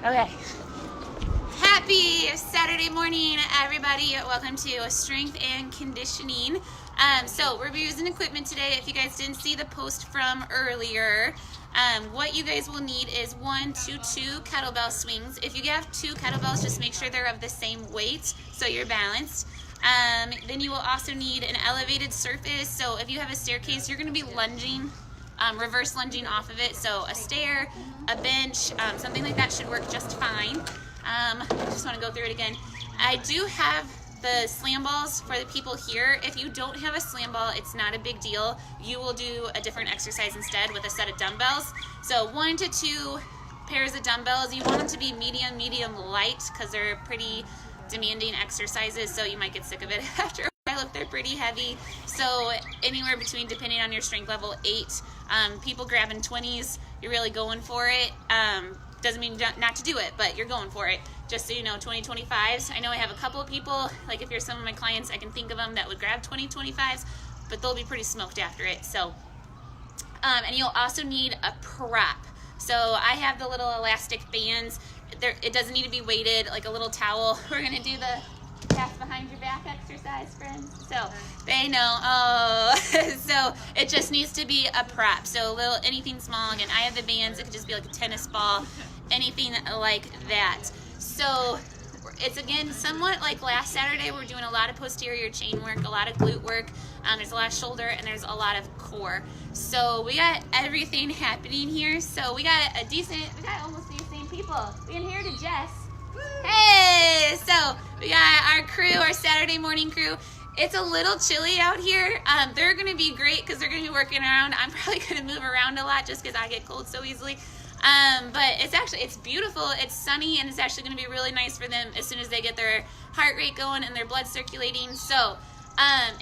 Okay. Happy Saturday morning, everybody. Welcome to Strength and Conditioning. So we're using equipment today. If you guys didn't see the post from earlier, what you guys will need is 1 to 2 kettlebell swings. If you have 2 kettlebells, just make sure they're of the same weight so you're balanced. Then you will also need an elevated surface. So if you have a staircase, you're going to be lunging, reverse lunging off of it. So a stair, a bench, something like that should work just fine. I just want to go through it again. I do have the slam balls for the people here. If you don't have a slam ball, it's not a big deal. You will do a different exercise instead with a set of dumbbells. So 1 to 2 pairs of dumbbells. You want them to be medium light because they're pretty demanding exercises, so you might get sick of it after a while if they're pretty heavy. So anywhere between, depending on your strength level, 8. People grabbing 20s, you're really going for it. Doesn't mean not to do it, but you're going for it. Just so you know, 20, 25s. I know I have a couple of people, like if you're some of my clients, I can think of them that would grab 20, 25s, but they'll be pretty smoked after it. So, and you'll also need a prop. So I have the little elastic bands. It doesn't need to be weighted, like a little towel. We're gonna do the pass behind your back exercise, friends. So they know. Oh, so it just needs to be a prop. So anything small. Again, I have the bands. It could just be like a tennis ball, anything like that. So it's, again, somewhat like last Saturday. We're doing a lot of posterior chain work, a lot of glute work. There's a lot of shoulder, and there's a lot of core. So we got everything happening here. So we got almost the same people. We inherited Jess. Hey, so we got our crew, our Saturday morning crew. It's a little chilly out here. They're gonna be great because they're gonna be working around. I'm probably gonna move around a lot just because I get cold so easily. But it's beautiful, it's sunny, and it's actually gonna be really nice for them as soon as they get their heart rate going and their blood circulating. So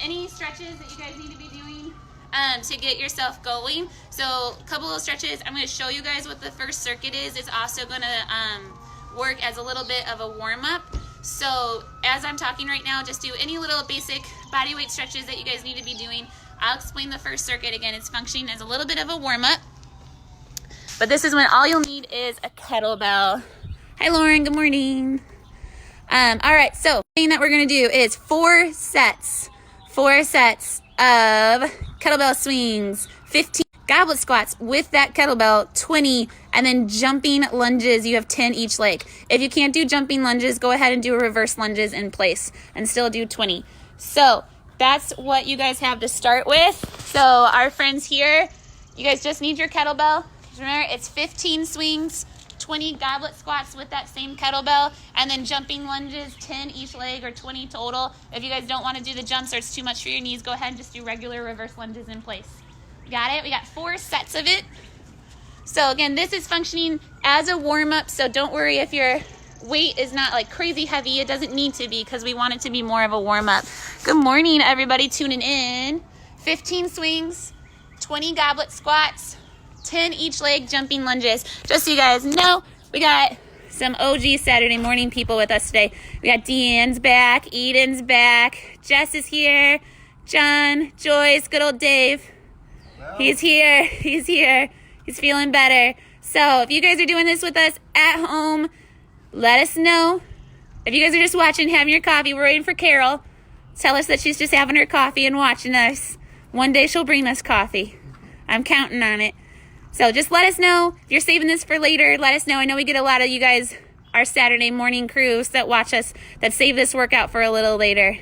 any stretches that you guys need to be doing to get yourself going. So a couple of stretches. I'm gonna show you guys what the first circuit is. It's also gonna work as a little bit of a warm-up. So as I'm talking right now, just do any little basic body weight stretches that you guys need to be doing. I'll explain the first circuit. Again, it's functioning as a little bit of a warm-up, but this is when all you'll need is a kettlebell. Hi Lauren, good morning. All right, so the thing that we're gonna do is 4 sets of kettlebell swings, 15 goblet squats with that kettlebell, 20, and then jumping lunges. You have 10 each leg. If you can't do jumping lunges, go ahead and do reverse lunges in place and still do 20. So that's what you guys have to start with. So our friends here, you guys just need your kettlebell. Remember, it's 15 swings, 20 goblet squats with that same kettlebell, and then jumping lunges, 10 each leg, or 20 total. If you guys don't want to do the jumps or it's too much for your knees, go ahead and just do regular reverse lunges in place. Got it? We got 4 sets of it. So again, this is functioning as a warm-up, so don't worry if your weight is not like crazy heavy. It doesn't need to be because we want it to be more of a warm-up. Good morning, everybody tuning in. 15 swings, 20 goblet squats, 10 each leg jumping lunges. Just so you guys know, we got some OG Saturday morning people with us today. We got Deanne's back, Eden's back, Jess is here, John, Joyce, good old Dave. He's here. He's feeling better. So if you guys are doing this with us at home, let us know. If you guys are just watching, having your coffee, we're waiting for Carol. Tell us that she's just having her coffee and watching us. One day she'll bring us coffee. I'm counting on it. So just let us know. If you're saving this for later, let us know. I know we get a lot of you guys, our Saturday morning crews that watch us, that save this workout for a little later.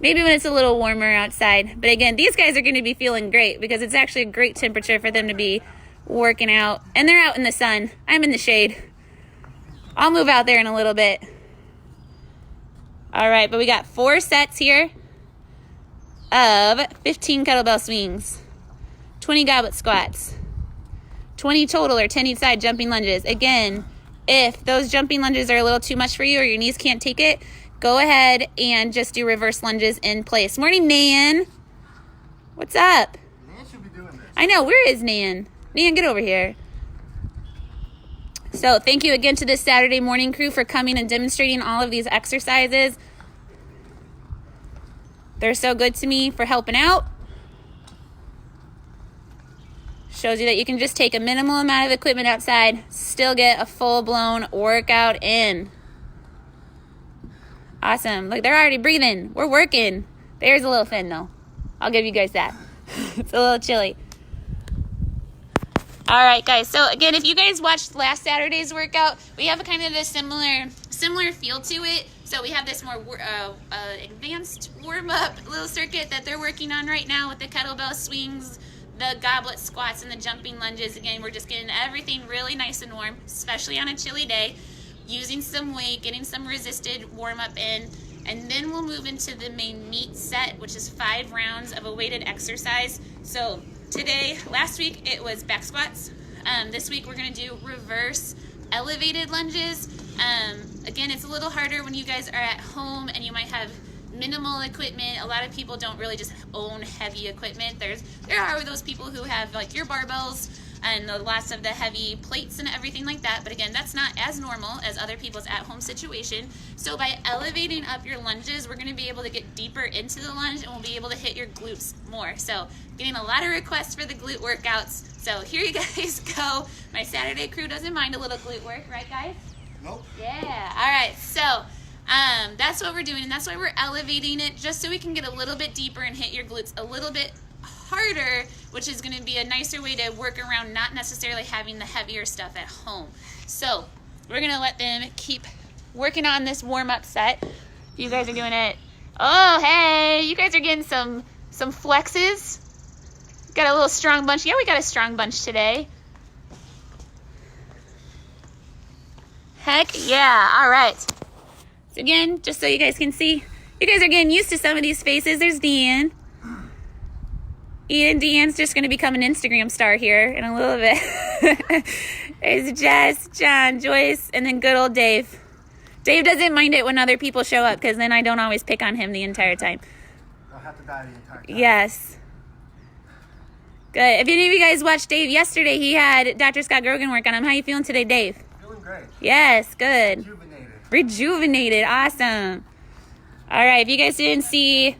Maybe when it's a little warmer outside. But again, these guys are going to be feeling great because it's actually a great temperature for them to be working out. And they're out in the sun. I'm in the shade. I'll move out there in a little bit. All right, but we got 4 sets here of 15 kettlebell swings, 20 goblet squats, 20 total or 10 each side jumping lunges. Again, if those jumping lunges are a little too much for you or your knees can't take it, go ahead and just do reverse lunges in place. Morning, Nan. What's up? Nan should be doing this. I know. Where is Nan? Nan, get over here. So thank you again to this Saturday morning crew for coming and demonstrating all of these exercises. They're so good to me for helping out. Shows you that you can just take a minimal amount of equipment outside, still get a full-blown workout in. Awesome. Look, they're already breathing. We're working. The air's a little thin, though. I'll give you guys that. It's a little chilly. All right, guys. So, again, if you guys watched last Saturday's workout, we have a kind of a similar feel to it. So we have this more advanced warm-up little circuit that they're working on right now with the kettlebell swings, the goblet squats, and the jumping lunges. Again, we're just getting everything really nice and warm, especially on a chilly day, using some weight, getting some resisted warm-up in, and then we'll move into the main meat set, which is 5 rounds of a weighted exercise. So today, last week, it was back squats. This week, we're going to do reverse elevated lunges. Again, it's a little harder when you guys are at home and you might have minimal equipment. A lot of people don't really just own heavy equipment. There are those people who have like your barbells and lots of the heavy plates and everything like that. But again, that's not as normal as other people's at-home situation. So by elevating up your lunges, we're going to be able to get deeper into the lunge and we'll be able to hit your glutes more. So getting a lot of requests for the glute workouts. So here you guys go. My Saturday crew doesn't mind a little glute work, right guys? Nope. Yeah. All right. So that's what we're doing, and that's why we're elevating it, just so we can get a little bit deeper and hit your glutes a little bit harder, which is going to be a nicer way to work around not necessarily having the heavier stuff at home. So we're going to let them keep working on this warm-up set. You guys are doing it. Oh, hey, you guys are getting some flexes. Got a little strong bunch. Yeah, we got a strong bunch today. Heck yeah. All right. So again, just so you guys can see, you guys are getting used to some of these faces. There's Deanne. Deanne's just going to become an Instagram star here in a little bit. There's Jess, John, Joyce, and then good old Dave. Dave doesn't mind it when other people show up because then I don't always pick on him the entire time. I'll have to die the entire time. Yes. Good. If any of you guys watched Dave yesterday, he had Dr. Scott Grogan work on him. How you feeling today, Dave? Feeling great. Yes, good. Rejuvenated. Awesome. All right, if you guys didn't see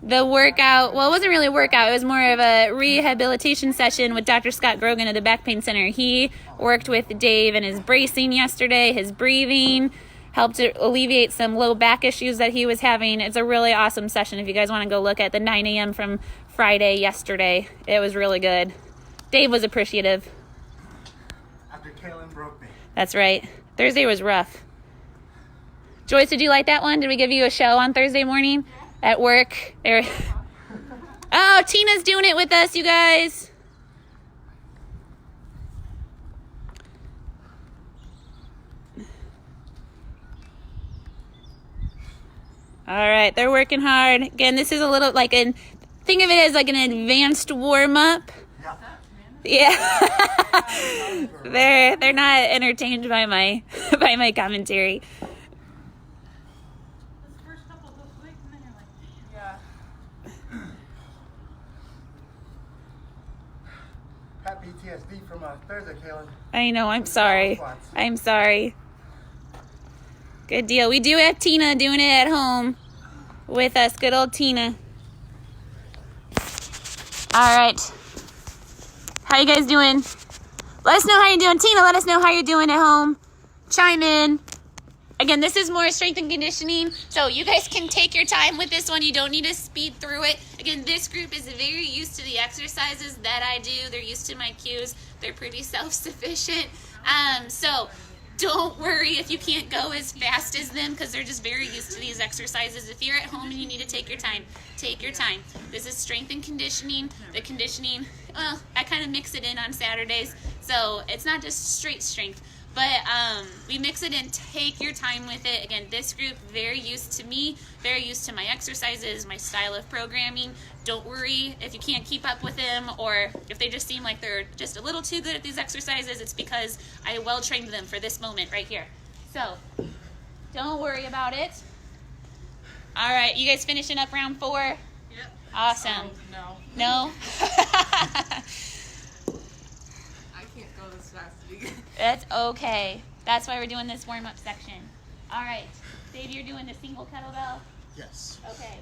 the workout, well, it wasn't really a workout. It was more of a rehabilitation session with Dr. Scott Grogan at the Back Pain Center. He worked with Dave and his bracing yesterday, his breathing, helped to alleviate some low back issues that he was having. It's a really awesome session if you guys want to go look at the 9 a.m. from Friday yesterday. It was really good. Dave was appreciative. After Kaylin broke me. That's right. Thursday was rough. Joyce, did you like that one? Did we give you a show on Thursday morning at work? Oh, Tina's doing it with us, you guys. All right, they're working hard. Again, this is a little like think of it as like an advanced warm-up. Yeah. They're not entertained by my commentary. Had PTSD from Thursday, Kaylin. I know, I'm sorry. I'm sorry. Good deal. We do have Tina doing it at home with us. Good old Tina. All right. How you guys doing? Let us know how you're doing. Tina, let us know how you're doing at home. Chime in. Again, this is more strength and conditioning, so you guys can take your time with this one. You don't need to speed through it. Again, this group is very used to the exercises that I do. They're used to my cues. They're pretty self-sufficient. So don't worry if you can't go as fast as them because they're just very used to these exercises. If you're at home and you need to take your time, take your time. This is strength and conditioning. The conditioning, well, I kind of mix it in on Saturdays, so it's not just straight strength. But we mix it in. Take your time with it. Again, this group, very used to me, very used to my exercises, my style of programming. Don't worry if you can't keep up with them or if they just seem like they're just a little too good at these exercises. It's because I well-trained them for this moment right here. So don't worry about it. All right, you guys finishing up round 4? Yep. Awesome. No. No? Can't go this fast again. That's okay. That's why we're doing this warm-up section. All right. Dave, you're doing the single kettlebell? Yes. Okay.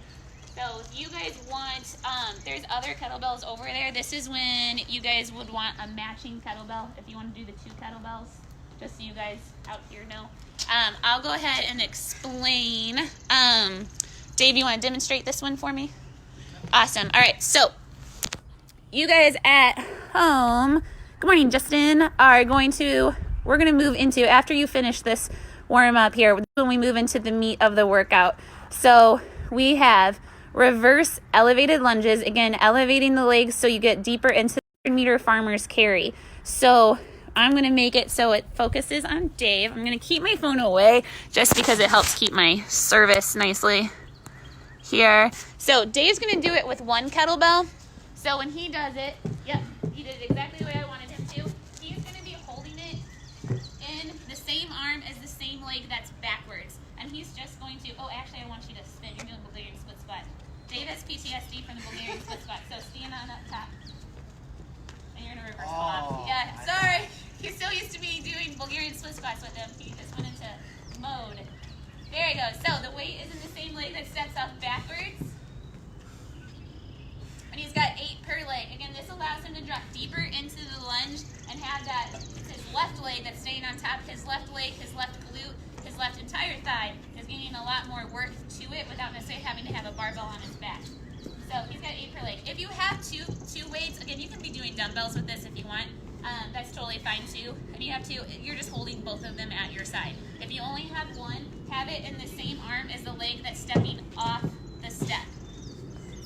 So if you guys want, there's other kettlebells over there. This is when you guys would want a matching kettlebell if you want to do the 2 kettlebells, just so you guys out here know. I'll go ahead and explain. Dave, you want to demonstrate this one for me? Awesome. All right, so you guys at home, good morning, Justin, we're going to move into, after you finish this warm up here, when we move into the meat of the workout. So we have reverse elevated lunges, again, elevating the legs so you get deeper into the 100-meter farmer's carry. So I'm going to make it so it focuses on Dave. I'm going to keep my phone away just because it helps keep my service nicely here. So Dave's going to do it with 1 kettlebell. So when he does it, yep, he did it exactly the way I wanted him to. He's going to be holding it in the same arm as the same leg that's backwards. And he's just going to, oh, actually, I want you to spin. You're doing Bulgarian split squat. Dave has PTSD from the Bulgarian split squat. So stand on up top. And you're going to reverse pull off. Yeah, sorry. He's so used to me doing Bulgarian split squats with him. He just went into mode. There you go. So the weight is in the same leg that steps off backwards. And he's got 8 per leg. Again, this allows him to drop deeper into the lunge and have that, his left leg that's staying on top, his left leg, his left glute, his left entire thigh is getting a lot more work to it without necessarily having to have a barbell on his back. So he's got 8 per leg. If you have two weights, again, you can be doing dumbbells with this if you want. That's totally fine too. If you have 2, you're just holding both of them at your side. If you only have 1, have it in the same arm as the leg that's stepping off the step.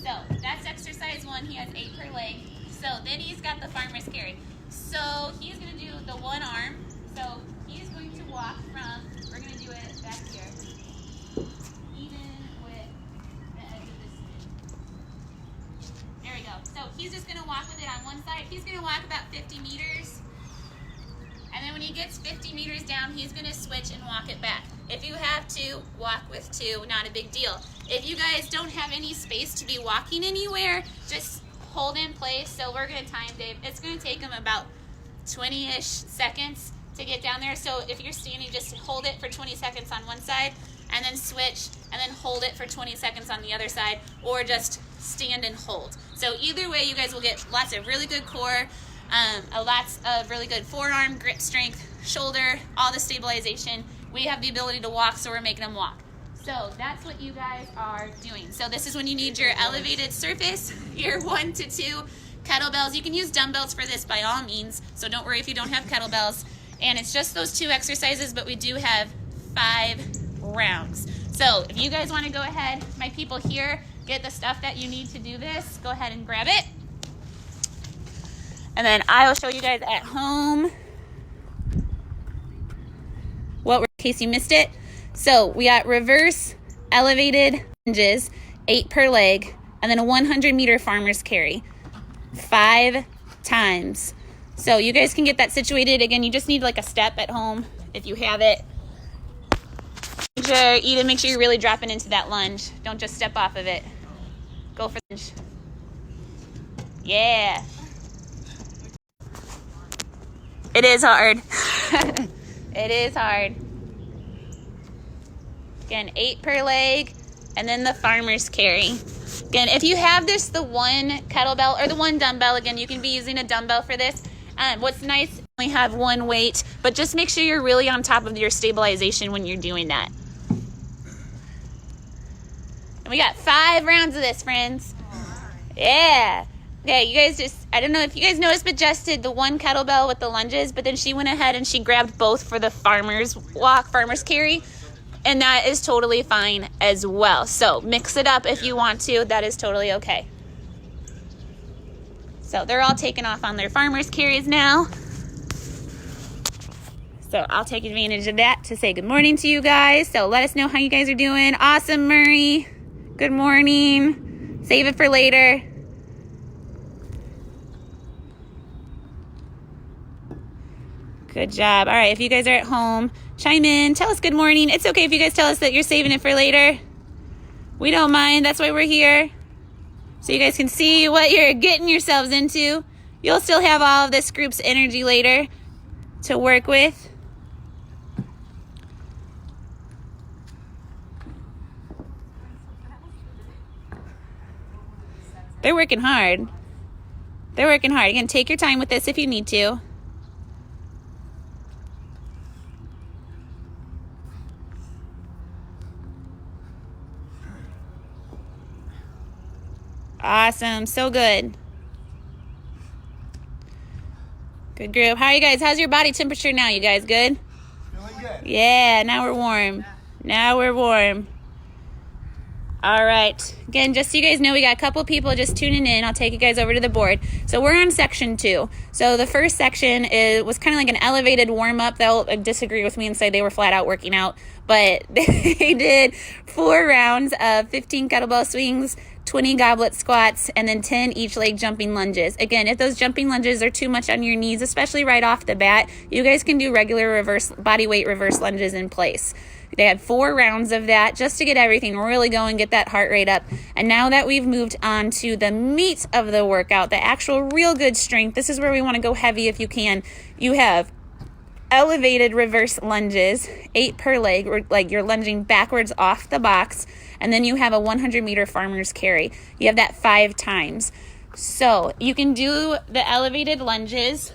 So that's exercise 1. He has 8 per leg. So then he's got the farmer's carry. So he's going to do the 1 arm. So he's going to walk from, we're going to do it back here, even with the edge of this spin. There we go. So he's just going to walk with it on one side. He's going to walk about 50 meters. And then when he gets 50 meters down, he's going to switch and walk it back. If you have to, walk with 2, not a big deal. If you guys don't have any space to be walking anywhere, just hold in place. So we're going to time Dave. It's going to take him about 20-ish seconds to get down there. So if you're standing, just hold it for 20 seconds on one side and then switch and then hold it for 20 seconds on the other side, or just stand and hold. So either way, you guys will get lots of really good core, lots of really good forearm grip strength, shoulder, all the stabilization. We have the ability to walk, so we're making them walk. So that's what you guys are doing. So this is when you need your elevated surface, your 1 to 2 kettlebells. You can use dumbbells for this by all means, so don't worry if you don't have kettlebells. And it's just those 2 exercises, but we do have 5 rounds. So if you guys want to go ahead, my people here, get the stuff that you need to do this, go ahead and grab it. And then I will show you guys at home in case you missed it. So we got reverse elevated lunges, 8 per leg, and then a 100-meter farmer's carry, 5 times. So you guys can get that situated. Again, you just need like a step at home if you have it. Make sure you're really dropping into that lunge. Don't just step off of it. Go for the lunge. Yeah. It is hard. It is hard. Again, 8 per leg, and then the farmer's carry. Again, if you have this, the 1 kettlebell or the 1 dumbbell, again, you can be using a dumbbell for this. What's nice, you only have 1 weight, but just make sure you're really on top of your stabilization when you're doing that. And we got 5 rounds of this, friends. Yeah. Okay, you guys just, I don't know if you guys noticed, but Jess did the 1 kettlebell with the lunges, but then she went ahead and she grabbed both for the farmer's carry. And that is totally fine as well. So mix it up if you want to. That is totally okay. So they're all taking off on their farmer's carries now. So I'll take advantage of that to say good morning to you guys. So let us know how you guys are doing. Awesome, Murray. Good morning. Save it for later. Good job. All right, if you guys are at home, chime in. Tell us good morning. It's okay if you guys tell us that you're saving it for later. We don't mind. That's why we're here. So you guys can see what you're getting yourselves into. You'll still have all of this group's energy later to work with. They're working hard. They're working hard. Again, take your time with this if you need to. Awesome. So good. Good group. How are you guys? How's your body temperature now? You guys good? Feeling good. Yeah, now we're warm. Now we're warm. All right. Again, just so you guys know, we got a couple people just tuning in. I'll take you guys over to the board. So we're on section 2. So the first section was kind of like an elevated warm-up. They'll disagree with me and say they were flat out working out. But they did 4 rounds of 15 kettlebell swings, 20 goblet squats, and then 10 each leg jumping lunges. Again, if those jumping lunges are too much on your knees, especially right off the bat, you guys can do regular reverse body weight reverse lunges in place. They had 4 rounds of that just to get everything really going, get that heart rate up. And now that we've moved on to the meat of the workout, the actual real good strength, this is where we want to go heavy if you can. You have elevated reverse lunges, 8 per leg, like you're lunging backwards off the box, and then you have a 100-meter farmer's carry. You have that 5 times. So you can do the elevated lunges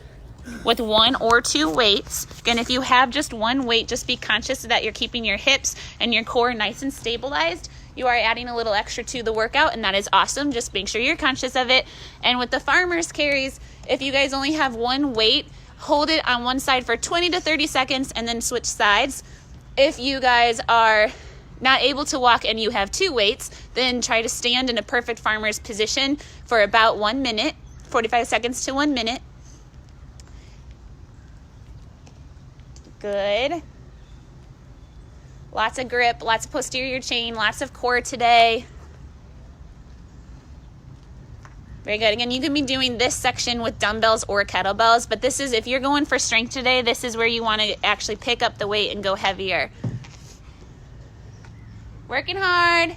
with 1 or 2 weights. Again, if you have just 1 weight, just be conscious that you're keeping your hips and your core nice and stabilized. You are adding a little extra to the workout, and that is awesome. Just make sure you're conscious of it. And with the farmer's carries, if you guys only have 1 weight, hold it on one side for 20 to 30 seconds and then switch sides. If you guys are not able to walk and you have 2 weights, then try to stand in a perfect farmer's position for about 1 minute, 45 seconds to 1 minute. Good. Lots of grip, lots of posterior chain, lots of core today. Very good. Again, you can be doing this section with dumbbells or kettlebells, but this is, if you're going for strength today, this is where you want to actually pick up the weight and go heavier. Working hard.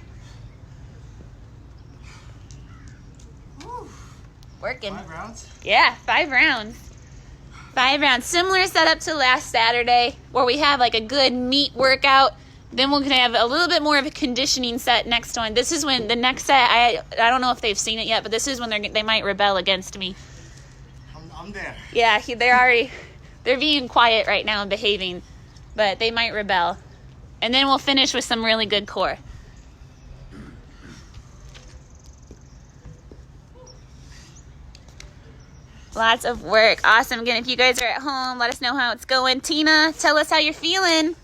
Working. 5 rounds? Yeah, 5 rounds. 5 rounds. Similar setup to last Saturday, where we have like a good meat workout. Then we're going to have a little bit more of a conditioning set next one. This is when the next set, I don't know if they've seen it yet, but this is when they might rebel against me. I'm there. Yeah, they're being quiet right now and behaving, but they might rebel. And then we'll finish with some really good core. Lots of work. Awesome. Again, if you guys are at home, let us know how it's going. Tina, tell us how you're feeling.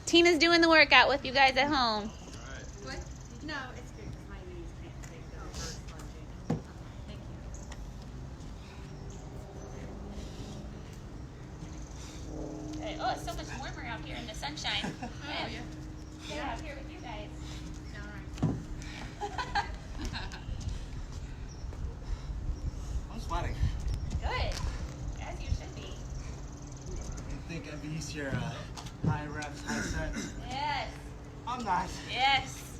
Tina's doing the workout with you guys at home. What? No, it's good because my knees can't take the reverse lunging. Thank you. Okay. Oh, it's so much warmer out here in the sunshine. Oh, yeah. Yeah, out here with you guys. All right. I'm sweating. Good. As you should be. I think I'd be used to your high reps, high sets. Yes. I'm not. Yes.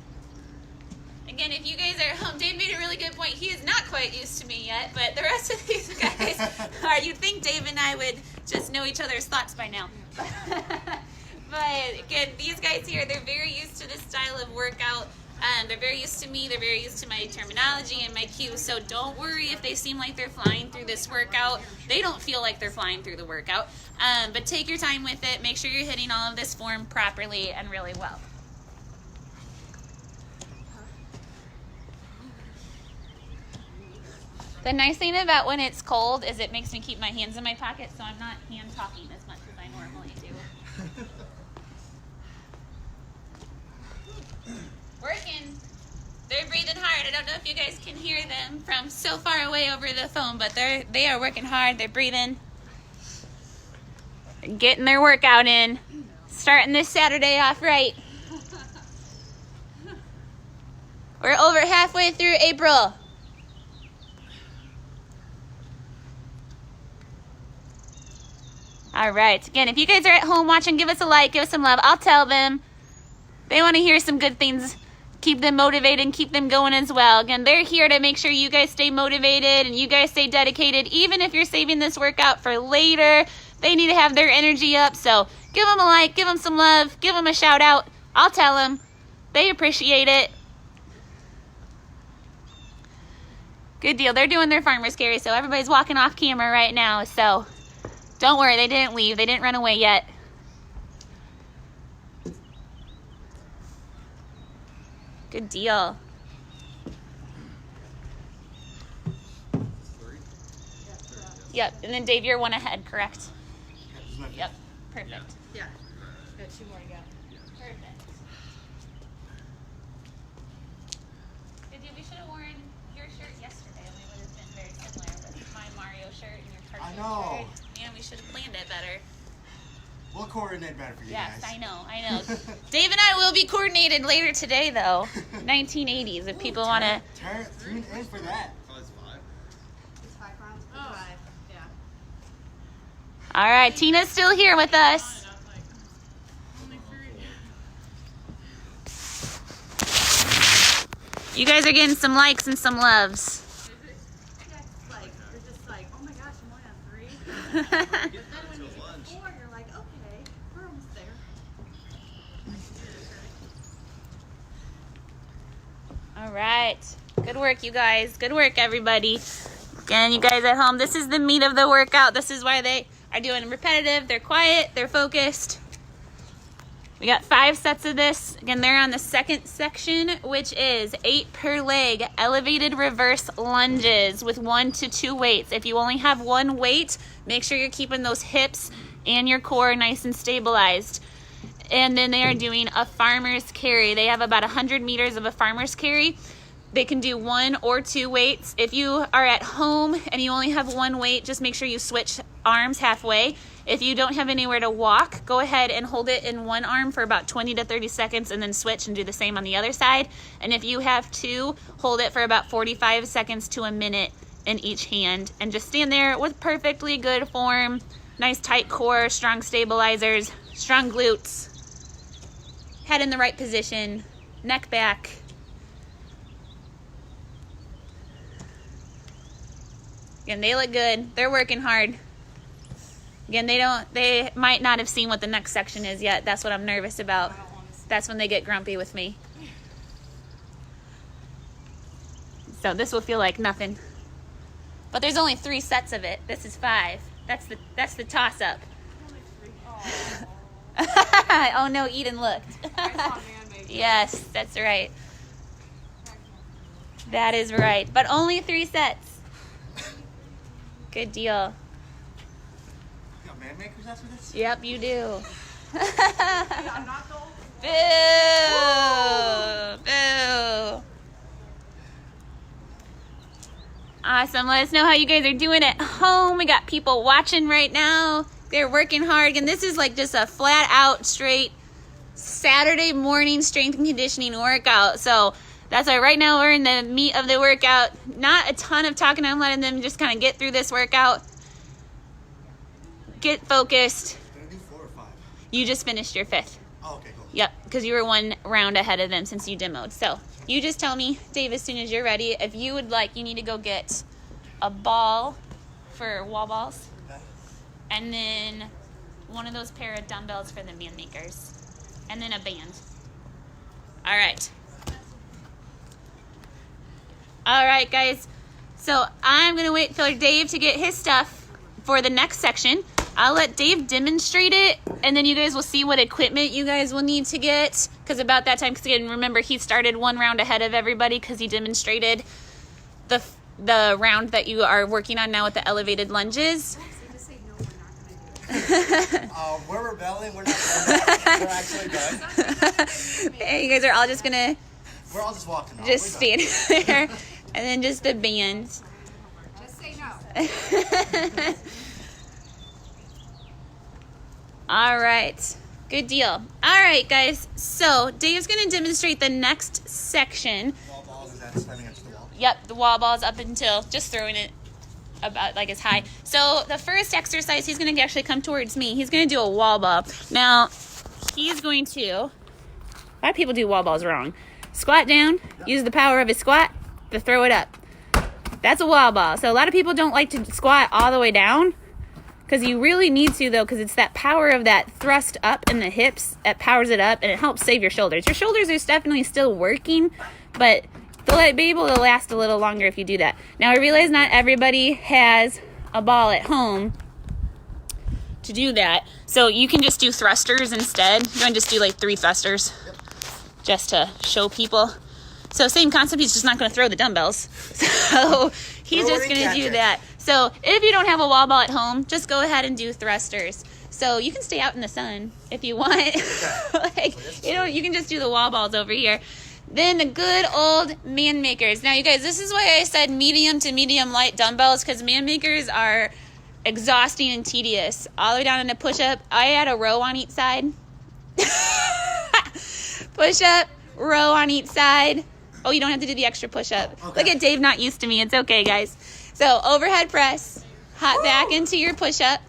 Again, if you guys are at home, Dave made a really good point. He is not quite used to me yet, but the rest of these guys are. You'd think Dave and I would just know each other's thoughts by now. But again, these guys here, they're very used to this style of workout. They're very used to me. They're very used to my terminology and my cues. So don't worry if they seem like they're flying through this workout. They don't feel like they're flying through the workout. But take your time with it. Make sure you're hitting all of this form properly and really well. The nice thing about when it's cold is it makes me keep my hands in my pocket, so I'm not hand talking as much as I normally do. Working. They're breathing hard. I don't know if you guys can hear them from so far away over the phone, but they are working hard. They're breathing. They're getting their workout in. Starting this Saturday off right. We're over halfway through April. All right. Again, if you guys are at home watching, give us a like, give us some love. I'll tell them. They want to hear some good things. Keep them motivated and keep them going as well. Again, they're here to make sure you guys stay motivated and you guys stay dedicated. Even if you're saving this workout for later, they need to have their energy up. So give them a like, give them some love, give them a shout out. I'll tell them. They appreciate it. Good deal. They're doing their farmer's carry, so everybody's walking off camera right now. So don't worry, they didn't leave. They didn't run away yet. Good deal. Yep, and then Dave, you're one ahead, correct? Yep, perfect. Yeah. Got 2 more to go. Perfect. Good deal. We should have worn your shirt yesterday. We would have been very similar with my Mario shirt and your cartoon I know. shirt. Man, we should have planned it better. We'll coordinate better for you Yes, guys. I know. Dave and I will be coordinated later today, though. 1980s, if people want to. Tune in for that. It's 5 rounds. Oh. 5. Yeah. All right, Tina's still here with us. You guys are getting some likes and some loves. Yeah, it's like, you're just like, oh my gosh, I'm only on 3. Then when you get to 4, you're like, okay, we're almost there. All right. Good work, you guys. Good work, everybody. Again, you guys at home, this is the meat of the workout. This is why they are doing repetitive. They're quiet. They're focused. We got 5 sets of this. Again, they're on the second section, which is 8 per leg elevated reverse lunges with 1 to 2 weights. If you only have 1 weight, make sure you're keeping those hips and your core nice and stabilized. And then they are doing a farmer's carry. They have about 100 meters of a farmer's carry. They can do 1 or 2 weights. If you are at home and you only have 1 weight, just make sure you switch arms halfway. If you don't have anywhere to walk, go ahead and hold it in one arm for about 20 to 30 seconds and then switch and do the same on the other side. And if you have 2, hold it for about 45 seconds to a minute in each hand. And just stand there with perfectly good form, nice tight core, strong stabilizers, strong glutes, head in the right position, neck back. Again, they look good. They're working hard. Again, they might not have seen what the next section is yet. That's what I'm nervous about. That's when they get grumpy with me. So this will feel like nothing. But there's only 3 sets of it. This is 5. That's the toss up. Oh no, Eden looked. Yes, that's right. That is right. But only 3 sets. Good deal. You got man makers after this? Yep, you do. I'm not the old. Boo! Boo! Awesome. Let us know how you guys are doing at home. We got people watching right now. They're working hard. And this is like just a flat out straight Saturday morning strength and conditioning workout. So that's why right now we're in the meat of the workout. Not a ton of talking. I'm letting them just kind of get through this workout. Get focused. Did I do 4 or 5? You just finished your 5th. Oh, okay, cool. Yep, because you were 1 round ahead of them since you demoed. So you just tell me, Dave, as soon as you're ready. If you would like, you need to go get a ball for wall balls. Okay. And then one of those pair of dumbbells for the man makers. And then a band. All right. All right, guys. So I'm going to wait for Dave to get his stuff for the next section. I'll let Dave demonstrate it, and then you guys will see what equipment you guys will need to get. Because about that time, because again, remember, he started 1 round ahead of everybody because he demonstrated the round that you are working on now with the elevated lunges. Just say no, we're not going to do it. We're rebelling. We're not done. We're actually done. Hey, you guys are all just going to We're all just walking off. just We're done. stand there, and then just a band. Just say no. All right. Good deal. All right, guys. So Dave's going to demonstrate the next section. Wall balls, is that standing up to the wall? Yep, the wall balls up until just throwing it about like as high. So the first exercise, he's going to actually come towards me. He's going to do a wall ball. Now, he's going to, a lot of people do wall balls wrong. Squat down, use the power of his squat to throw it up. That's a wall ball. So a lot of people don't like to squat all the way down. Because you really need to, though, because it's that power of that thrust up in the hips that powers it up, and it helps save your shoulders. Your shoulders are definitely still working, but they'll be able to last a little longer if you do that. Now, I realize not everybody has a ball at home to do that, so you can just do thrusters instead. You want to just do like 3 thrusters just to show people. So same concept, he's just not going to throw the dumbbells. So he's just going to do that. So if you don't have a wall ball at home, just go ahead and do thrusters. So you can stay out in the sun if you want. Like, you can just do the wall balls over here. Then the good old man makers. Now, you guys, this is why I said medium to medium light dumbbells, because man makers are exhausting and tedious. All the way down in a push-up. I had a row on each side. Push-up, row on each side. Oh, you don't have to do the extra push-up. Okay. Look at Dave not used to me. It's okay, guys. So overhead press, hop back into your push-up,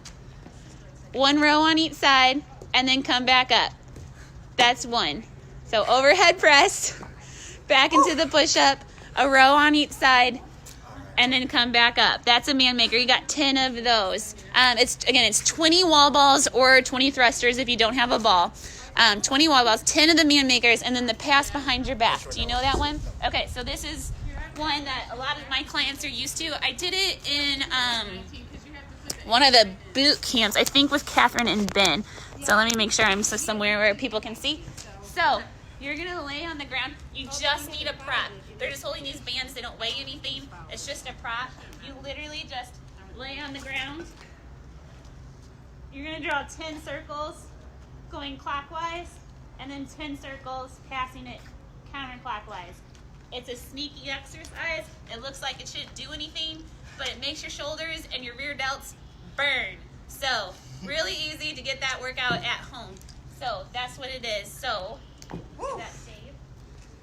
1 row on each side, and then come back up. That's 1. So overhead press, back into the push-up, a row on each side, and then come back up. That's a man maker. You got 10 of those. It's 20 wall balls or 20 thrusters if you don't have a ball. 20 wall balls, 10 of the man makers, and then the pass behind your back. Do you know that one? Okay, so this is one that a lot of my clients are used to. I did it in one of the boot camps, I think with Catherine and Ben. So let me make sure I'm somewhere where people can see. So you're going to lay on the ground. You just need a prop. They're just holding these bands. They don't weigh anything. It's just a prop. You literally just lay on the ground. You're going to draw 10 circles going clockwise, and then 10 circles passing it counterclockwise. It's a sneaky exercise. It looks like it shouldn't do anything, but it makes your shoulders and your rear delts burn. So really easy to get that workout at home. So that's what it is. So that's Dave.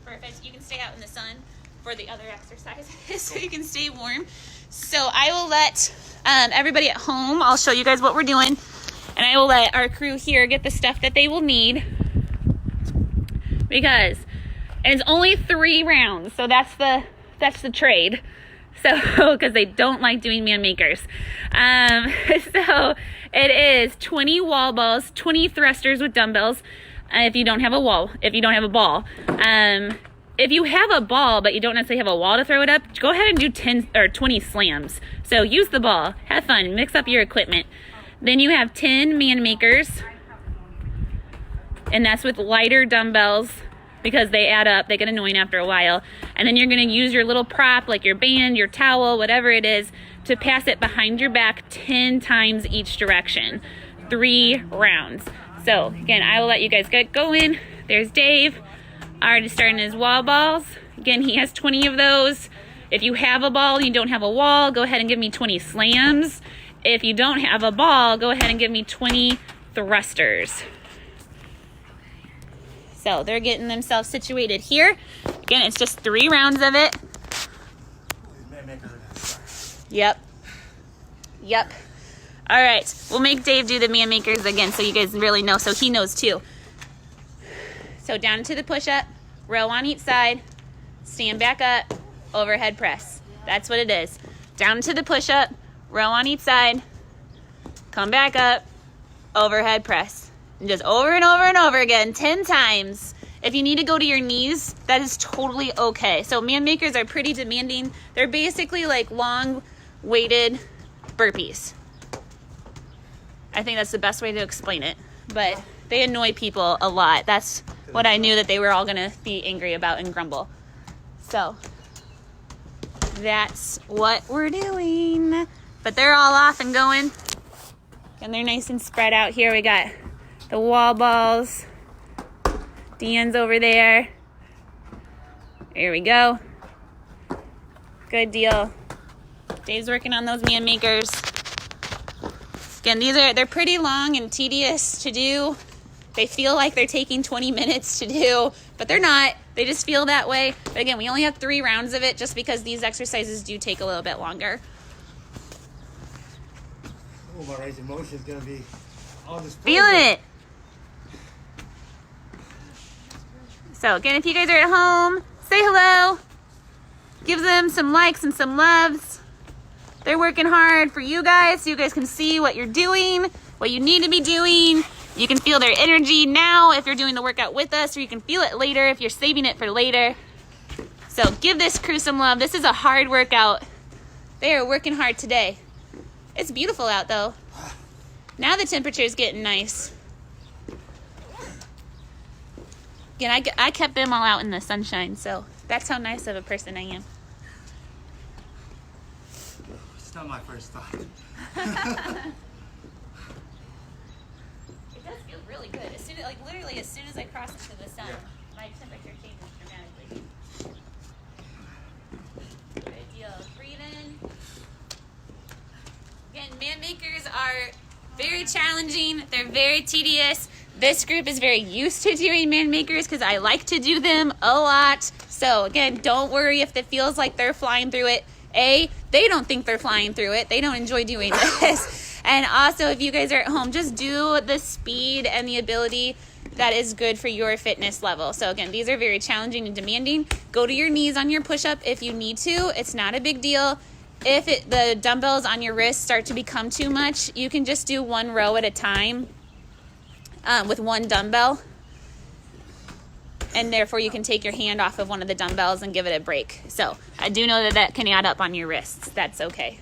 Perfect. You can stay out in the sun for the other exercises so you can stay warm. So I will let everybody at home, I'll show you guys what we're doing, and I will let our crew here get the stuff that they will need, because it's only 3 rounds, so that's the trade. So because they don't like doing man makers. So it is 20 wall balls, 20 thrusters with dumbbells. If you don't have a ball. If you have a ball but you don't necessarily have a wall to throw it up, go ahead and do 10 or 20 slams. So use the ball, have fun, mix up your equipment. Then you have 10 man makers, and that's with lighter dumbbells because they add up, they get annoying after a while. And then you're going to use your little prop, like your band, your towel, whatever it is, to pass it behind your back 10 times each direction. 3 rounds. So again, I will let you guys get going. There's Dave, already starting his wall balls. Again, he has 20 of those. If you have a ball and you don't have a wall, go ahead and give me 20 slams. If you don't have a ball, go ahead and give me 20 thrusters. So they're getting themselves situated here. Again, it's just 3 rounds of it. Yep. All right, we'll make Dave do the man makers again so you guys really know, so he knows too. So down to the push-up, row on each side, stand back up, overhead press. That's what it is. Down to the push-up, row on each side, come back up, overhead press. And just over and over and over again, 10 times. If you need to go to your knees, that is totally okay. So man makers are pretty demanding. They're basically like long weighted burpees. I think that's the best way to explain it. But they annoy people a lot. That's what I knew that they were all gonna be angry about and grumble. So that's what we're doing. But they're all off and going. And they're nice and spread out here. We got the wall balls. Dean's over there. There we go. Good deal. Dave's working on those man makers. Again, they're pretty long and tedious to do. They feel like they're taking 20 minutes to do, but they're not. They just feel that way. But again, we only have 3 rounds of it just because these exercises do take a little bit longer. Oh, my range of motion is going to be all this. Feeling it. So again, if you guys are at home, say hello. Give them some likes and some loves. They're working hard for you guys so you guys can see what you're doing, what you need to be doing. You can feel their energy now if you're doing the workout with us, or you can feel it later if you're saving it for later. So give this crew some love. This is a hard workout. They are working hard today. It's beautiful out though. Now the temperature is getting nice. Again, I kept them all out in the sunshine, so that's how nice of a person I am. It's not my first thought. It does feel really good. As soon as, like literally, as soon as I cross into the sun, my temperature changes dramatically. Good deal. Breathe in. Again, man makers are very challenging. They're very tedious. This group is very used to doing man makers because I like to do them a lot. So again, don't worry if it feels like they're flying through it. They don't think they're flying through it. They don't enjoy doing this. And also, if you guys are at home, just do the speed and the ability that is good for your fitness level. So again, these are very challenging and demanding. Go to your knees on your push-up if you need to. It's not a big deal. If the dumbbells on your wrist start to become too much, you can just do one row at a time with one dumbbell. And therefore, you can take your hand off of one of the dumbbells and give it a break. So I do know that that can add up on your wrists. That's okay.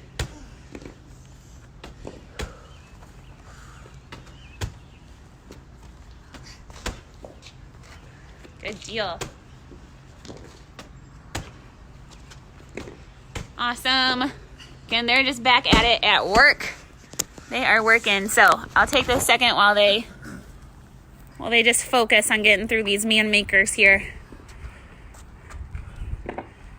Good deal. Awesome. Again, they're just back at it at work. They are working. So I'll take this second while they just focus on getting through these man makers here.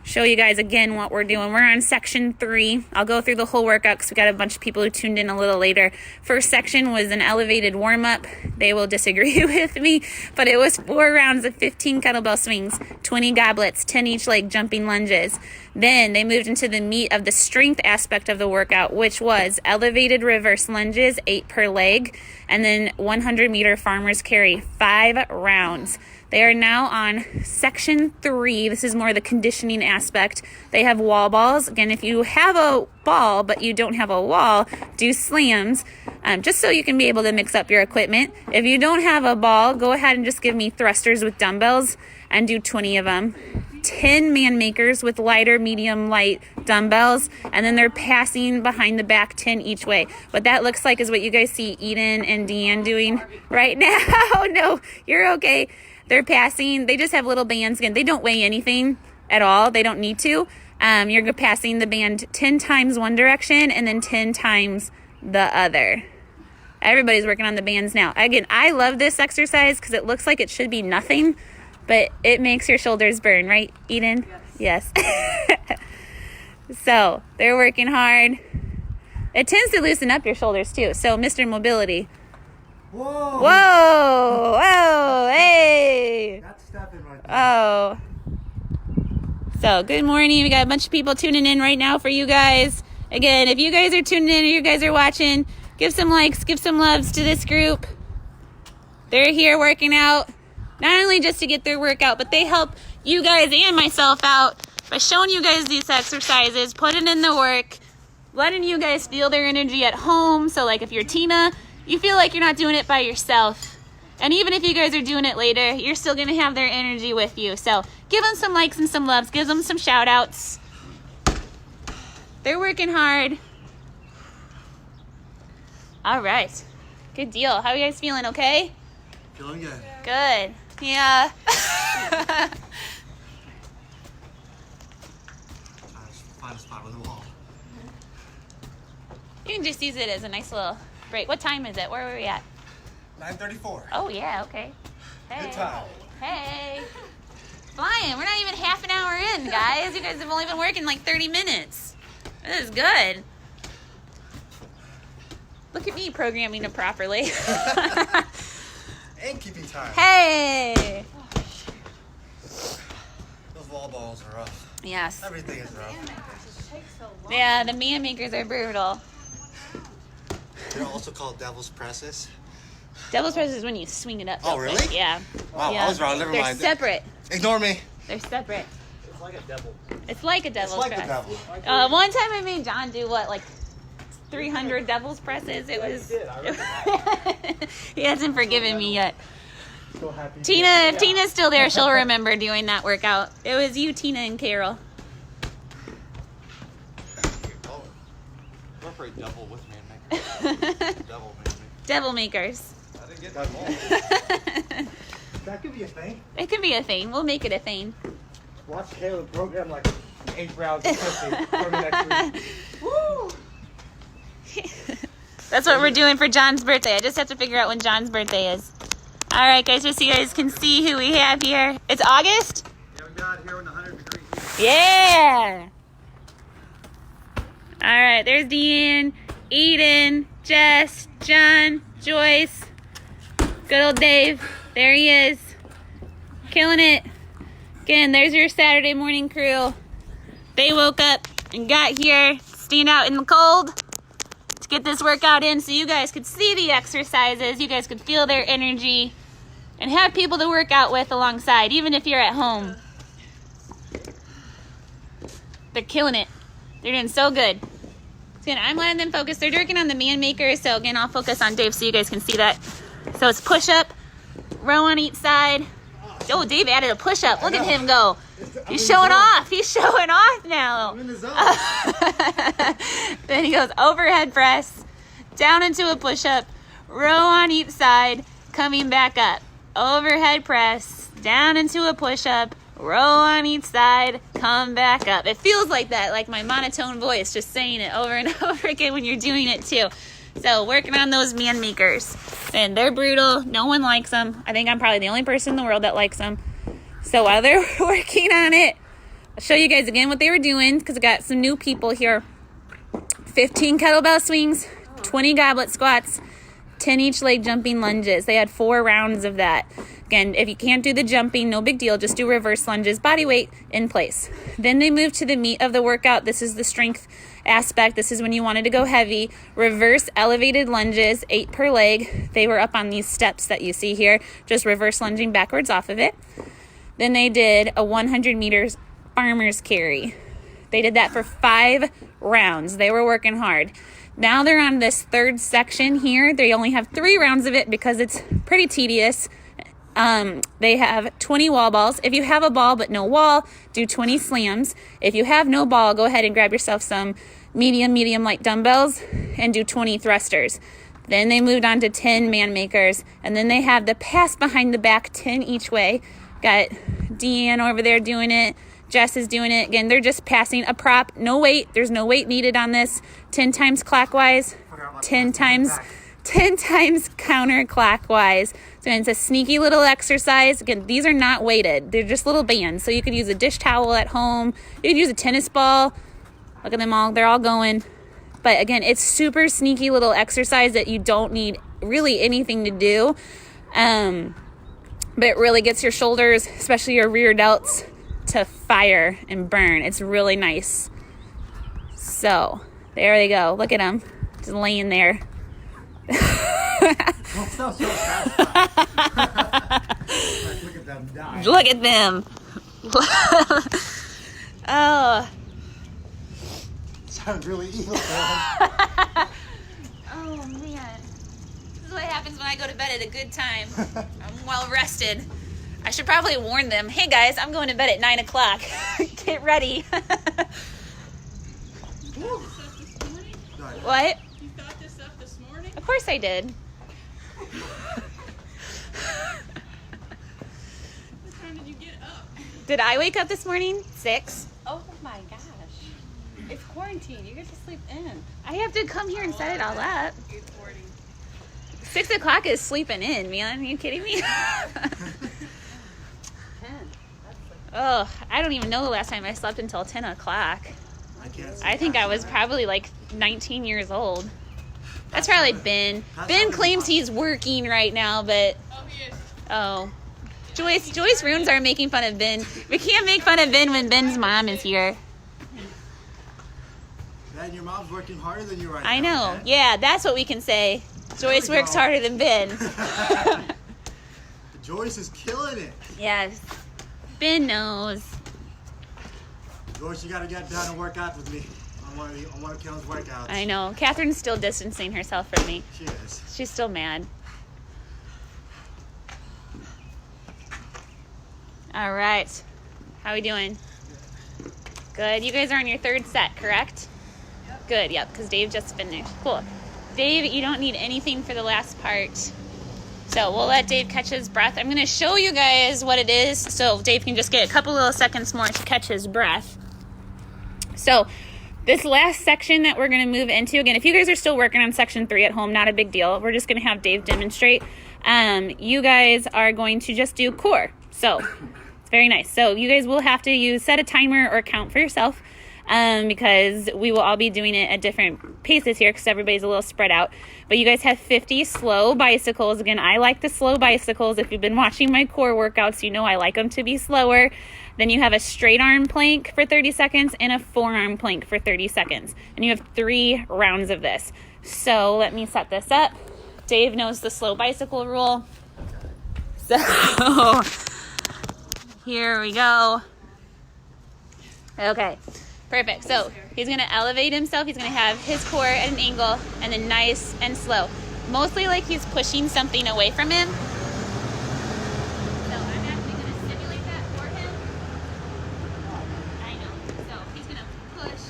Show you guys again what we're doing. We're on section 3. I'll go through the whole workout because we got a bunch of people who tuned in a little later. First section was an elevated warm-up. They will disagree with me, but it was 4 rounds of 15 kettlebell swings, 20 goblets, 10 each leg jumping lunges. Then they moved into the meat of the strength aspect of the workout, which was elevated reverse lunges, 8 per leg, and then 100-meter farmer's carry, 5 rounds. They are now on section 3. This is more the conditioning aspect. They have wall balls. Again, if you have a ball but you don't have a wall, do slams, just so you can be able to mix up your equipment. If you don't have a ball, go ahead and just give me thrusters with dumbbells and do 20 of them. 10 man makers with lighter, medium, light dumbbells, and then they're passing behind the back 10 each way. What that looks like is what you guys see Eden and Deanne doing right now. No, you're okay. They're passing. They just have little bands. Again, they don't weigh anything at all. They don't need to. You're passing the band 10 times one direction and then 10 times the other. Everybody's working on the bands now. Again, I love this exercise because it looks like it should be nothing, but it makes your shoulders burn, right, Eden? Yes. So they're working hard. It tends to loosen up your shoulders too. So Mr. Mobility. Whoa! Whoa! Whoa! Hey! That's stepping right there. Oh. So, good morning. We got a bunch of people tuning in right now for you guys. Again, if you guys are tuning in or you guys are watching, give some likes, give some loves to this group. They're here working out, not only just to get their workout, but they help you guys and myself out by showing you guys these exercises, putting in the work, letting you guys feel their energy at home. So, like if you're Tina, you feel like you're not doing it by yourself. And even if you guys are doing it later, you're still going to have their energy with you. So give them some likes and some loves. Give them some shout outs. They're working hard. All right. Good deal. How are you guys feeling? Okay? Feeling good. Good. Yeah. Find a spot with a wall. You can just use it as a nice little break. What time is it? Where are we at? 9:34. Oh, yeah. Okay. Hey. Good time. Hey. Flying. We're not even half an hour in, guys. You guys have only been working like 30 minutes. This is good. Look at me programming it properly. And keeping time. Hey. Those wall balls are rough. Yes. Everything is rough. Yeah, the man makers are brutal. They're also called devil's presses. Devil's press is when you swing it up. Oh, real really? quick. Yeah. Wow, Yeah. I was wrong. Never They're mind. separate. Ignore me. They're separate. It's like a devil. It's like a devil's It's like press. the devil. One time I made John do what, like 300 devil's presses. It was. did. I remember He hasn't forgiven me yet. So happy. Tina, if Tina's still there, she'll remember doing that workout. It was you, Tina, and Carol. Incorporate double with man maker. Double man maker. Devil makers. I didn't get that all. That could be a thing. It could be a thing. We'll make it a thing. Watch Caleb program like 8 rounds of pussy for me next week. Woo! That's what we're doing for John's birthday. I just have to figure out when John's birthday is. All right, guys, just so you guys can see who we have here. It's August? Yeah, we got here in the 100-degree heat. Yeah! All right, there's Deanne, Eden, Jess, John, Joyce, good old Dave. There he is. Killing it. Again, there's your Saturday morning crew. They woke up and got here, stand out in the cold to get this workout in so you guys could see the exercises, you guys could feel their energy, and have people to work out with alongside, even if you're at home. They're killing it. They're doing so good. So again, I'm letting them focus. They're working on the man maker, so again, I'll focus on Dave so you guys can see that. So it's push up, row on each side. Oh, Dave added a push up. Look at him go. He's showing off. He's showing off now. I'm in the zone. Then he goes overhead press, down into a push up, row on each side, coming back up. Overhead press, down into a push up, row on each side, come back up. It feels like that, like my monotone voice, just saying it over and over again when you're doing it too. So working on those man makers. And they're brutal. No one likes them. I think I'm probably the only person in the world that likes them. So while they're working on it, I'll show you guys again what they were doing because I got some new people here. 15 kettlebell swings, 20 goblet squats, 10 each leg jumping lunges. They had 4 rounds of that. Again, if you can't do the jumping, no big deal. Just do reverse lunges, body weight in place. Then they moved to the meat of the workout. This is the strength aspect. This is when you wanted to go heavy. Reverse elevated lunges, 8 per leg. They were up on these steps that you see here, just reverse lunging backwards off of it. Then they did a 100 meters farmer's carry. They did that for 5 rounds. They were working hard. Now they're on this third section here. They only have 3 rounds of it because it's pretty tedious. They have 20 wall balls. If you have a ball but no wall, do 20 slams. If you have no ball, go ahead and grab yourself some medium light dumbbells and do 20 thrusters. Then they moved on to 10 man makers, and then they have the pass behind the back, 10 each way. Got Deanne over there doing it. Jess is doing it. Again, they're just passing a prop, no weight. There's no weight needed on this. 10 times clockwise, 10 times counterclockwise. So it's a sneaky little exercise. Again, these are not weighted. They're just little bands. So you could use a dish towel at home. You could use a tennis ball. Look at them all. They're all going. But again, it's super sneaky little exercise that you don't need really anything to do. But it really gets your shoulders, especially your rear delts, to fire and burn. It's really nice. So there they go. Look at them just laying there. Don't sound so satisfied. Look at them die. Look at them. Oh. Sounds really evil. Oh man. This is what happens when I go to bed at a good time. I'm well rested. I should probably warn them, hey guys, I'm going to bed at 9 o'clock. Get ready. What? You thought this up this morning? Of course I did. What time did you get up? Did I wake up this morning? 6. Oh my gosh. It's quarantine. You get to sleep in. I have to come here and set it all up. 8:40. 6 o'clock is sleeping in, man. Are you kidding me? 10. Oh, I don't even know the last time I slept until 10 o'clock. I can't I think I was probably like 19 years old. That's probably Ben. Ben claims he's working right now, but Oh, he is. oh. Joyce runes are making fun of Ben. We can't make fun of Ben when Ben's mom is here. Man, your mom's working harder than you right now. I know. Man. Yeah, that's what we can say. Joyce we works go. harder than Ben. Joyce is killing it. Yes. Ben knows. Joyce, you gotta get down and work out with me on one of Kellen's workouts. I know. Catherine's still distancing herself from me. She is. She's still mad. All right. How we doing? Good. You guys are on your third set, correct? Yep. Good. Yep. Because Dave just finished. Cool. Dave, you don't need anything for the last part. So we'll let Dave catch his breath. I'm going to show you guys what it is so Dave can just get a couple little seconds more to catch his breath. So this last section that we're going to move into, again, if you guys are still working on section 3 at home, not a big deal. We're just going to have Dave demonstrate. You guys are going to just do core. So it's very nice. So you guys will have to set a timer or count for yourself. Because we will all be doing it at different paces here because everybody's a little spread out. But you guys have 50 slow bicycles. Again, I like the slow bicycles. If you've been watching my core workouts, you know I like them to be slower. Then you have a straight arm plank for 30 seconds and a forearm plank for 30 seconds. And you have 3 rounds of this. So let me set this up. Dave knows the slow bicycle rule. So here we go. Okay. Perfect. So he's going to elevate himself. He's going to have his core at an angle and then nice and slow. Mostly like he's pushing something away from him. So I'm actually going to simulate that for him. I know. So he's going to push.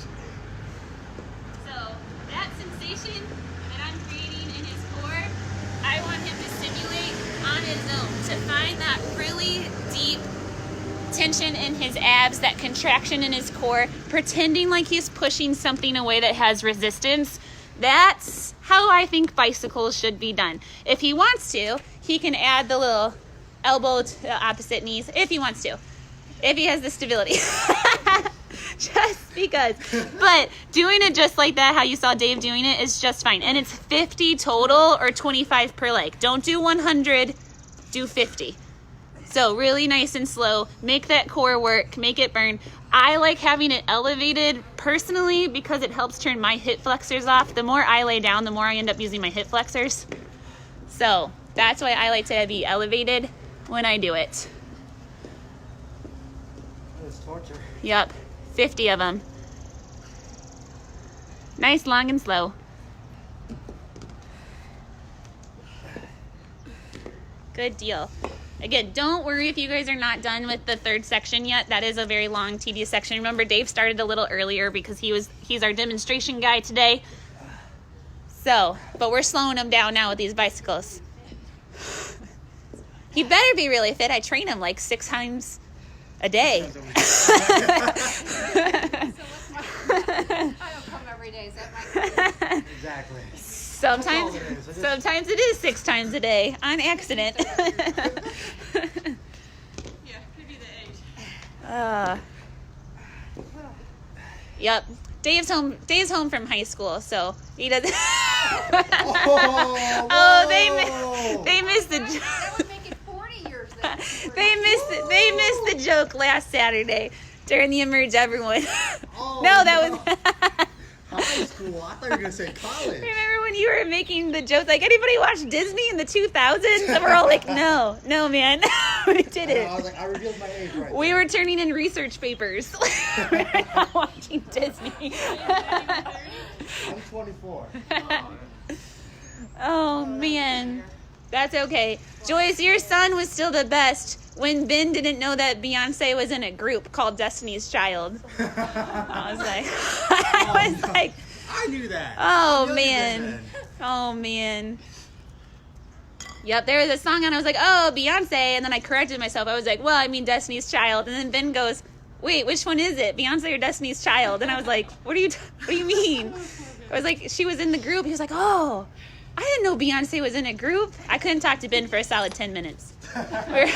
So that sensation that I'm creating in his core, I want him to simulate on his own to find that really deep tension in his abs, that contraction in his core, pretending like he's pushing something away that has resistance. That's how I think bicycles should be done. If he wants to, he can add the little elbow to the opposite knees if he wants to, if he has the stability. Just because. But doing it just like that, how you saw Dave doing it, is just fine. And it's 50 total or 25 per leg. Don't do 100, do 50. So really nice and slow. Make that core work. Make it burn. I like having it elevated personally because it helps turn my hip flexors off. The more I lay down, the more I end up using my hip flexors. So that's why I like to be elevated when I do it. It's torture. Yep. 50 of them. Nice, long, and slow. Good deal. Again, don't worry if you guys are not done with the third section yet. That is a very long, tedious section. Remember, Dave started a little earlier because he's our demonstration guy today. So, but we're slowing him down now with these bicycles. He better be really fit. I train him like 6 times a day. So what's my, I don't come every day, is that my Exactly. Sometimes it is 6 times a day on accident. Yeah, could be the age. Yep. Dave's home from high school, so he doesn't. They missed the. That would make it 40 years then. They missed the joke last Saturday during the Emerge Everyone. Oh, No, that was. high school. I thought you were gonna say college. Remember when you were making the jokes like, anybody watch Disney in the 2000s? And we're all like, no, man, we didn't. I was like, I revealed my age right We there. were turning in research papers. We're not watching Disney. I'm 24. Oh, man. That's okay. Joyce, your son was still the best when Ben didn't know that Beyonce was in a group called Destiny's Child. I was like, I knew that. oh, I man. Oh, man. Yep, there was a song and I was like, oh, Beyonce. And then I corrected myself. I was like, well, I mean Destiny's Child. And then Ben goes, wait, which one is it? Beyonce or Destiny's Child? And I was like, what do you mean? I was like, she was in the group. He was like, oh, I didn't know Beyonce was in a group. I couldn't talk to Ben for a solid 10 minutes. Ben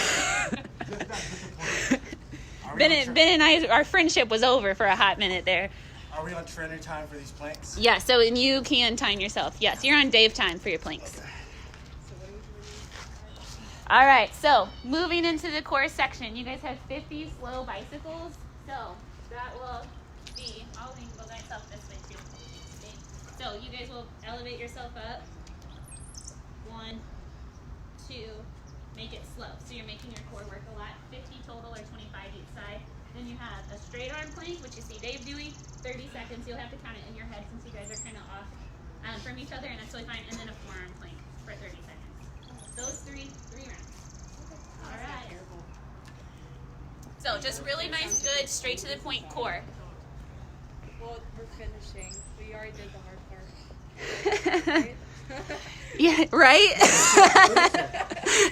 and I, our friendship was over for a hot minute there. Are we on trainer time for these planks? Yeah, so and you can time yourself. Yes, you're on Dave time for your planks. All right, so moving into the core section, you guys have 50 slow bicycles. So that will be, I'll angle myself this way too. Okay. So you guys will elevate yourself up. 1, 2, make it slow. So you're making your core work a lot. 50 total or 25 each side. Then you have a straight arm plank, which you see Dave doing, 30 seconds. You'll have to count it in your head since you guys are kind of off from each other, and that's totally fine. And then a forearm plank for 30 seconds. Those three rounds. All right. So just really nice, good, straight to the point core. Well, we're finishing. We already did the hard part. Right? Yeah, right?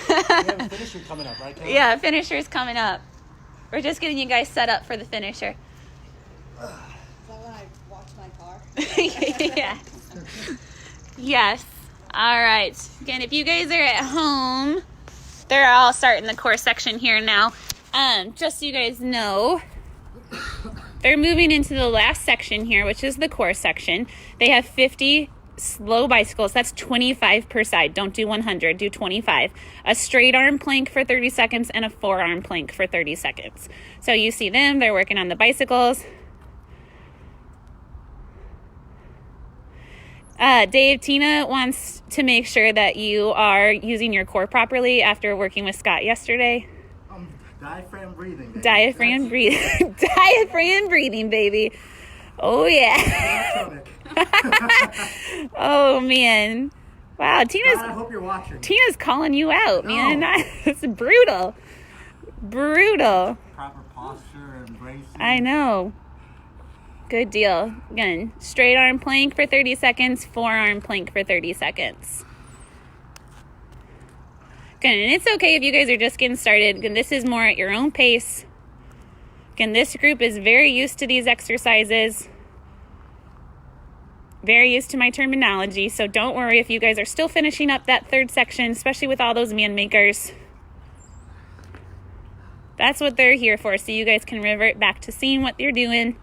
We have a finisher coming up, right, Kayla? Yeah, finisher's coming up. We're just getting you guys set up for the finisher. Is that when I watch my car? Yes. Yes. All right. Again, if you guys are at home, they're all starting the core section here now. Just so you guys know, they're moving into the last section here, which is the core section. They have 50 slow bicycles. That's 25 per side. Don't do 100, do 25. A straight arm plank for 30 seconds and a forearm plank for 30 seconds. So you see them, they're working on the bicycles. Dave, Tina wants to make sure that you are using your core properly after working with Scott yesterday. Diaphragm breathing. Baby. Diaphragm breathing. Diaphragm breathing, baby. Oh, yeah. Oh, man. Wow, God, I hope you're watching. Tina's calling you out, man. It's brutal. Brutal. Proper posture, embracing. I know. Good deal. Again, straight arm plank for 30 seconds, forearm plank for 30 seconds. Good, and it's okay if you guys are just getting started. Again, this is more at your own pace. Again, this group is very used to these exercises. Very used to my terminology, so don't worry if you guys are still finishing up that third section, especially with all those man makers. That's what they're here for, so you guys can revert back to seeing what you're doing.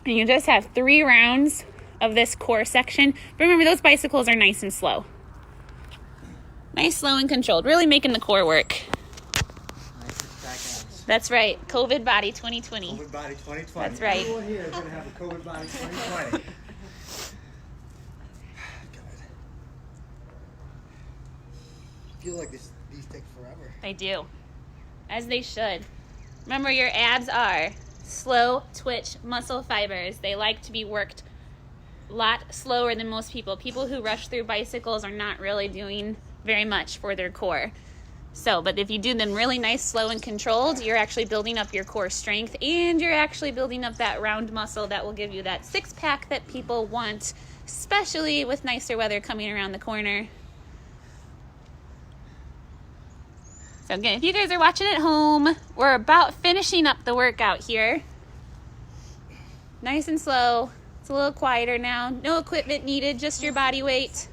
And you just have 3 rounds of this core section. But remember, those bicycles are nice and slow. Nice, slow, and controlled. Really making the core work. That's right. COVID body 2020. COVID body 2020. That's right. Everyone here is going to have a COVID body 2020. Good. I feel like these take forever. They do. As they should. Remember, your abs are slow twitch muscle fibers. They like to be worked a lot slower than most people. People who rush through bicycles are not really doing very much for their core. So, but if you do them really nice, slow, and controlled, you're actually building up your core strength, and you're actually building up that round muscle that will give you that 6-pack that people want, especially with nicer weather coming around the corner. So again, if you guys are watching at home, we're about finishing up the workout here. Nice and slow. It's a little quieter now. No equipment needed, just your body weight.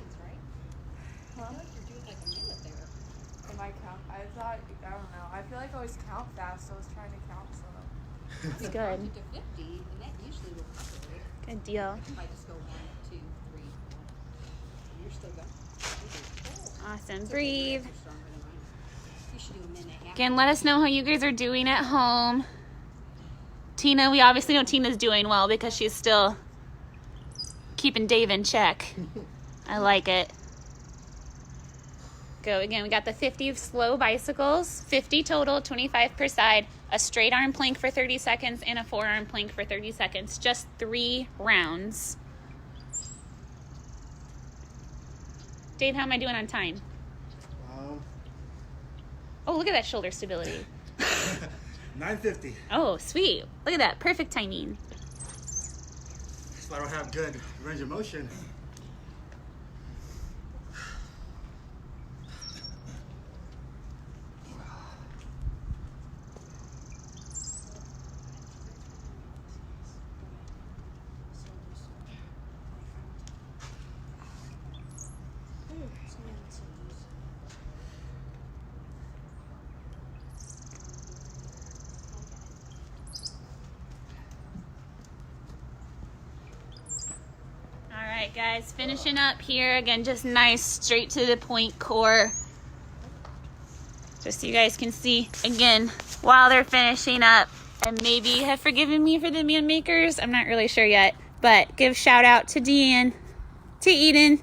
I feel like I always count fast, so I was trying to count slow. That's good. To 50, and that usually will cover it. Good deal. I might just go 1, 2, 3, 4. You're still going. Awesome. Breathe. You're stronger than mine. You should do a minute and a half. Again, let us know how you guys are doing at home. Tina, we obviously know Tina's doing well because she's still keeping Dave in check. I like it. Go again. We got the 50 slow bicycles, 50 total, 25 per side, a straight arm plank for 30 seconds, and a forearm plank for 30 seconds. Just 3 rounds. Dave, how am I doing on time? Oh, look at that shoulder stability. 9:50. Oh, sweet. Look at that. Perfect timing. So I don't have good range of motion. All right, guys, finishing up here. Again, just nice, straight to the point core. Just so you guys can see, again, while they're finishing up, and maybe have forgiven me for the man makers. I'm not really sure yet, but give shout out to Deanne, to Eden,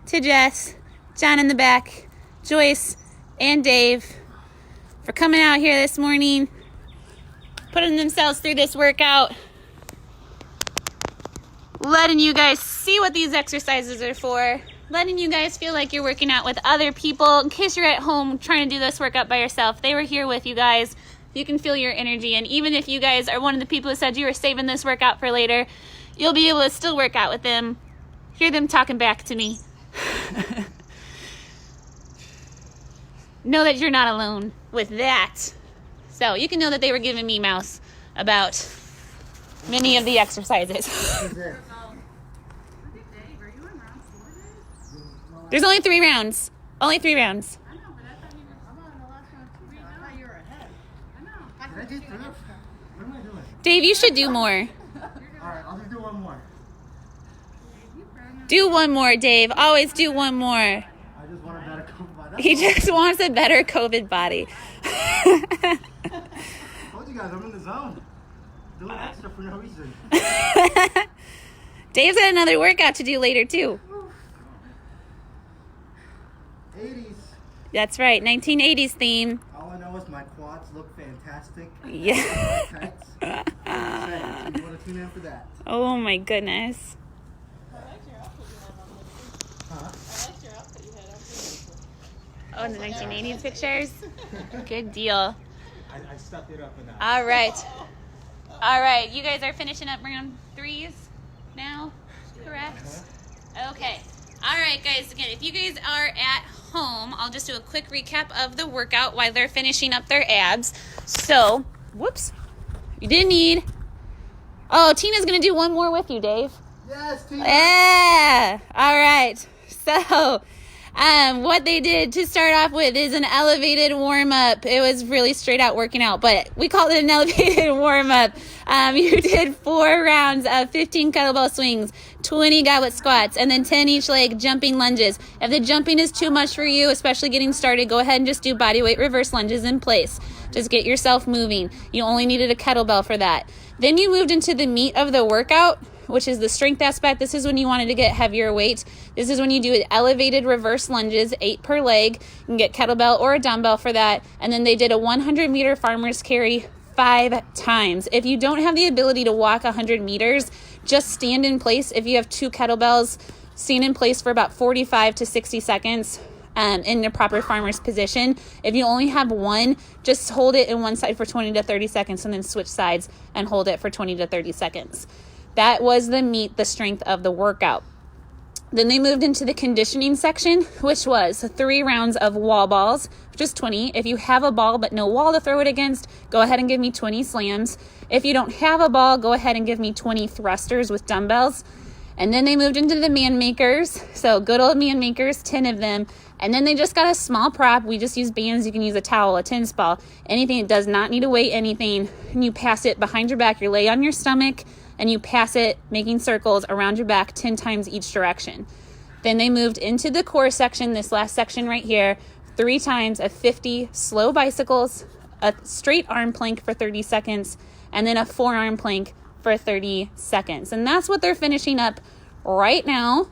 to Jess, John in the back, Joyce, and Dave for coming out here this morning, putting themselves through this workout, letting you guys see what these exercises are for. letting you guys feel like you're working out with other people. In case you're at home trying to do this workout by yourself, they were here with you guys. You can feel your energy. And even if you guys are one of the people who said you were saving this workout for later, you'll be able to still work out with them. Hear them talking back to me. Know that you're not alone with that. So you can know that they were giving me mouse about many of the exercises. There's only 3 rounds. Only 3 rounds. I know, but I thought you were. I'm on the last one too. I thought you were ahead. I know. Did I get through? What am I doing? Dave, you should do more. Alright, I'll just do one more. Do one more, Dave. Always do one more. I just want a better COVID. He just wants a better COVID body. I told you guys, I'm in the zone. Doing extra for no reason. Dave's got another workout to do later, too. 80s. That's right, 1980s theme. All I know is my quads look fantastic. Yeah. Tights. You want to tune in for that? Oh my goodness. Oh, the 1980s pictures? Good deal. I stuffed it up enough. All right. All right, you guys are finishing up round 3s now, correct? Okay. All right, guys, again, if you guys are at home, I'll just do a quick recap of the workout while they're finishing up their abs. So, whoops, you didn't need... Oh, Tina's going to do one more with you, Dave. Yes, Tina. Yeah. All right. So, what they did to start off with is an elevated warm-up. It was really straight out working out, but we called it an elevated warm-up. You did 4 rounds of 15 kettlebell swings, 20 goblet squats, and then 10 each leg jumping lunges. If the jumping is too much for you, especially getting started, go ahead and just do bodyweight reverse lunges in place. Just get yourself moving. You only needed a kettlebell for that. Then you moved into the meat of the workout, which is the strength aspect. This is when you wanted to get heavier weight. This is when you do elevated reverse lunges, 8 per leg. You can get kettlebell or a dumbbell for that. And then they did a 100-meter farmer's carry 5 times. If you don't have the ability to walk 100 meters, just stand in place. If you have 2 kettlebells, stand in place for about 45 to 60 seconds in the proper farmer's position. If you only have one, just hold it in one side for 20 to 30 seconds and then switch sides and hold it for 20 to 30 seconds. That was the strength of the workout. Then they moved into the conditioning section, which was 3 rounds of wall balls, just 20. If you have a ball but no wall to throw it against, go ahead and give me 20 slams. If you don't have a ball, go ahead and give me 20 thrusters with dumbbells. And then they moved into the man makers. So good old man makers, 10 of them. And then they just got a small prop. We just use bands. You can use a towel, a tennis ball, anything. It does not need to weigh anything. And you pass it behind your back. You lay on your stomach and you pass it, making circles around your back 10 times each direction. Then they moved into the core section, this last section right here, 3 times of 50 slow bicycles, a straight arm plank for 30 seconds, and then a forearm plank for 30 seconds. And that's what they're finishing up right now.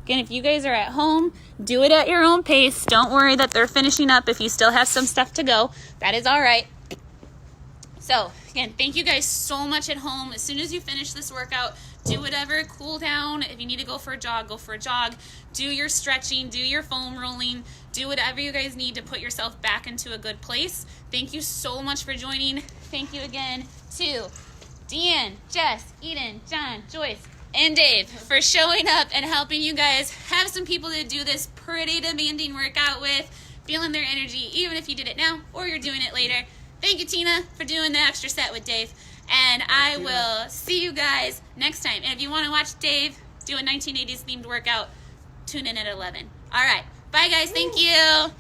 Again, if you guys are at home, do it at your own pace. Don't worry that they're finishing up if you still have some stuff to go. That is all right. So, again, thank you guys so much at home. As soon as you finish this workout, do whatever, cool down. If you need to go for a jog, go for a jog. Do your stretching, do your foam rolling, do whatever you guys need to put yourself back into a good place. Thank you so much for joining. Thank you again to Deanne, Jess, Eden, John, Joyce, and Dave for showing up and helping you guys have some people to do this pretty demanding workout with, feeling their energy, even if you did it now or you're doing it later. Thank you, Tina, for doing the extra set with Dave. And I will see you guys next time. And if you want to watch Dave do a 1980s themed workout, tune in at 11. All right. Bye, guys. Thank you.